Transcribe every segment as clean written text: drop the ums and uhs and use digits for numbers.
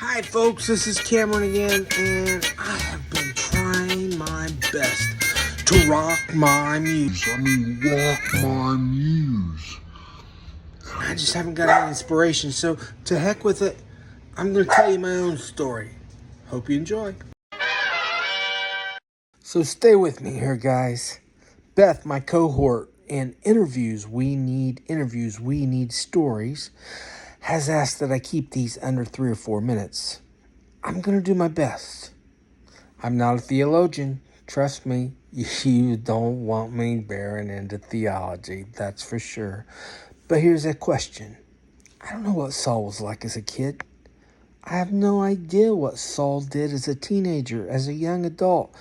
Hi folks, this is Cameron again, and I have been trying my best to rock my muse. I just haven't got any inspiration, so to heck with it, I'm going to tell you my own story. Hope you enjoy. So stay with me here, guys. Beth, my cohort in interviews, we need stories, has asked that I keep these under 3 or 4 minutes. I'm going to do my best. I'm not a theologian. Trust me, you don't want me bearing into theology, that's for sure. But here's a question. I don't know what Saul was like as a kid. I have no idea what Saul did as a teenager, as a young adult.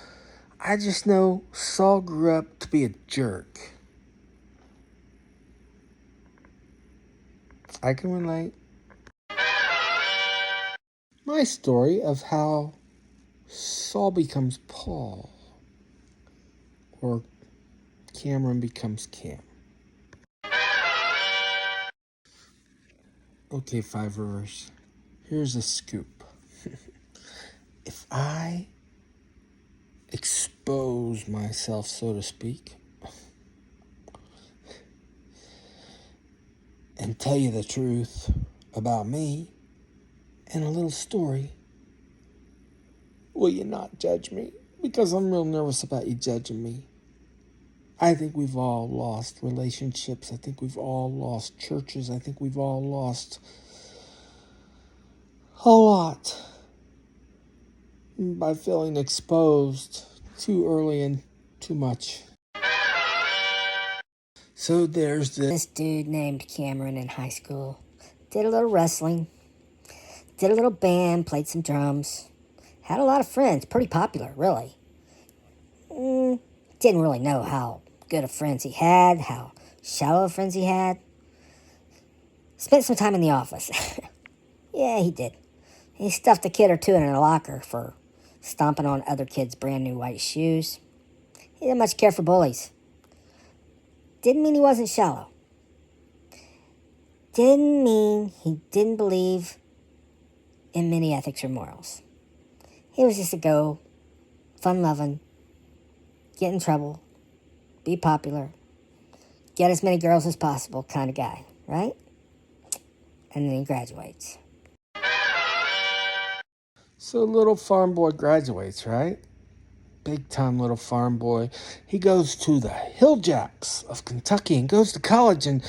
I just know Saul grew up to be a jerk. I can relate. My story of how Saul becomes Paul, or Cameron becomes Cam. Okay, Five Rivers, here's a scoop. If I expose myself, so to speak, and tell you the truth about me and a little story, will you not judge me? Because I'm real nervous about you judging me. I think we've all lost relationships. I think we've all lost churches. I think we've all lost a lot by feeling exposed too early and too much. So there's this dude named Cameron in high school. Did a little wrestling, did a little band, played some drums, had a lot of friends, pretty popular, really. Didn't really know how good of friends he had, how shallow of friends he had. Spent some time in the office. Yeah, he did. He stuffed a kid or two in a locker for stomping on other kids' brand new white shoes. He didn't much care for bullies. Didn't mean he wasn't shallow. Didn't mean he didn't believe in many ethics or morals. He was just a go, fun-loving, get in trouble, be popular, get as many girls as possible kind of guy, right? And then he graduates. So little farm boy graduates, right? Big time little farm boy. He goes to the Hill Jacks of Kentucky and goes to college, and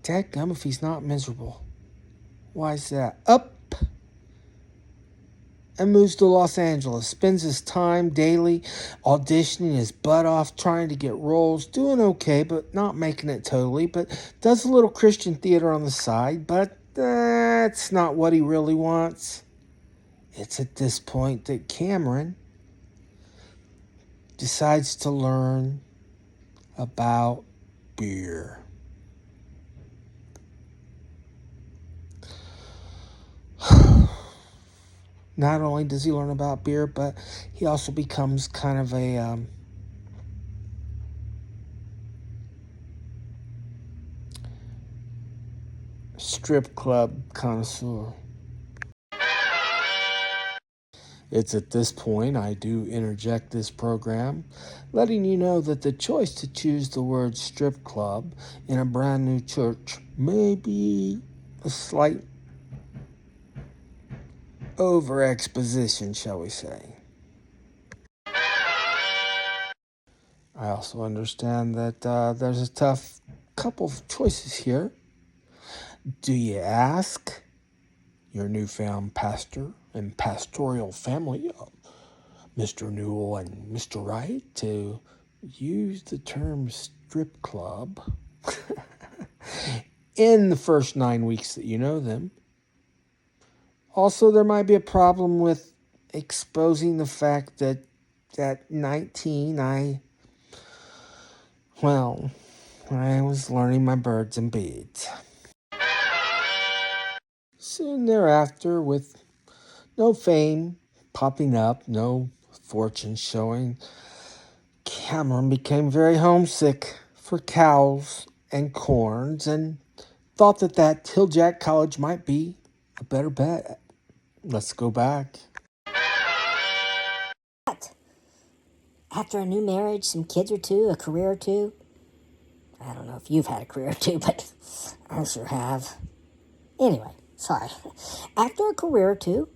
dadgum if he's not miserable. Why is that? Up and moves to Los Angeles. Spends his time daily auditioning his butt off, trying to get roles, doing okay, but not making it totally, but does a little Christian theater on the side, but that's not what he really wants. It's at this point that Cameron decides to learn about beer. Not only does he learn about beer, but he also becomes kind of a strip club connoisseur. It's at this point I do interject this program, letting you know that the choice to choose the word strip club in a brand new church may be a slight over-exposition, shall we say. I also understand that there's a tough couple of choices here. Do you ask your newfound pastor and pastoral family, Mr. Newell and Mr. Wright, to use the term strip club in the first 9 weeks that you know them? Also, there might be a problem with exposing the fact that at 19, I was learning my birds and beads. Soon thereafter, with no fame popping up, no fortune showing, Cameron became very homesick for cows and corns and thought that Hilljack College might be a better bet. Let's go back. But after a new marriage, some kids or two, a career or two, I don't know if you've had a career or two, but I sure have. Anyway, sorry. After a career or two,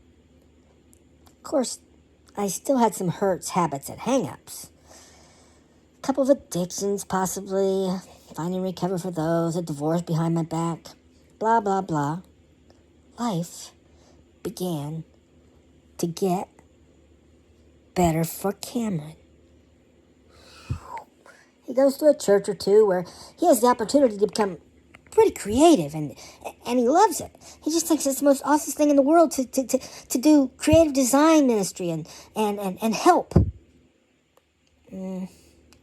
of course, I still had some hurts, habits, and hang-ups. A couple of addictions, possibly. Finding recover for those. A divorce behind my back. Blah, blah, blah. Life began to get better for Cameron. He goes to a church or two where he has the opportunity to become pretty creative, and he loves it. He just thinks it's the most awesome thing in the world to do creative design ministry and help.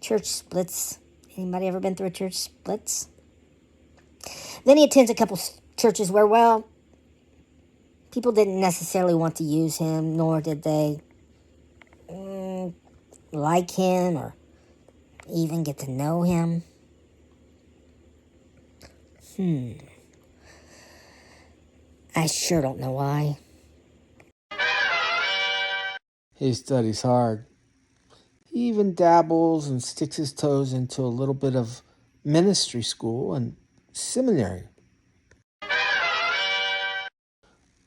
Church splits. Anybody ever been through a church splits? Then he attends a couple churches where, well, people didn't necessarily want to use him, nor did they like him or even get to know him. I sure don't know why. He studies hard. He even dabbles and sticks his toes into a little bit of ministry school and seminary.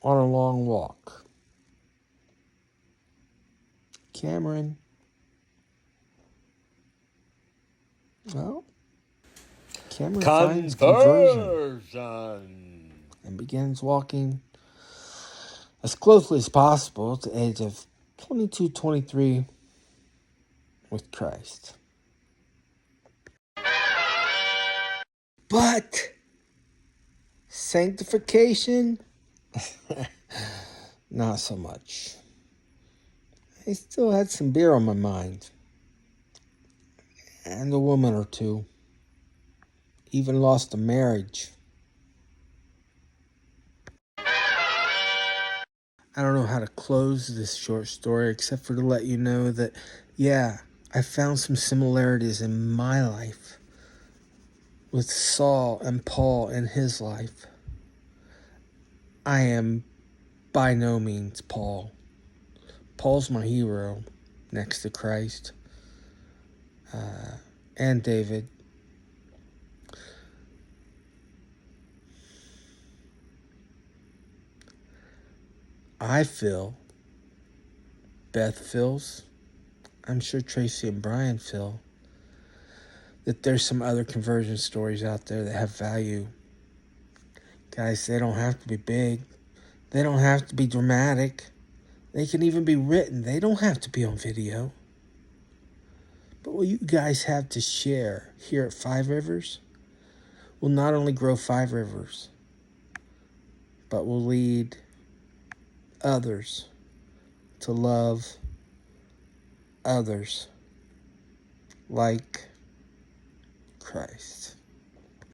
On a long walk, Cameron, finds conversion and begins walking as closely as possible to the age of 22, 23 with Christ. But sanctification, not so much. I still had some beer on my mind. And a woman or two. Even lost a marriage. I don't know how to close this short story except for to let you know that, yeah, I found some similarities in my life with Saul and Paul in his life. I am by no means Paul. Paul's my hero next to Christ and David. I feel, Beth feels, I'm sure Tracy and Brian feel, that there's some other conversion stories out there that have value. Guys, they don't have to be big. They don't have to be dramatic. They can even be written. They don't have to be on video. But what you guys have to share here at Five Rivers will not only grow Five Rivers, but will lead others to love others like Christ.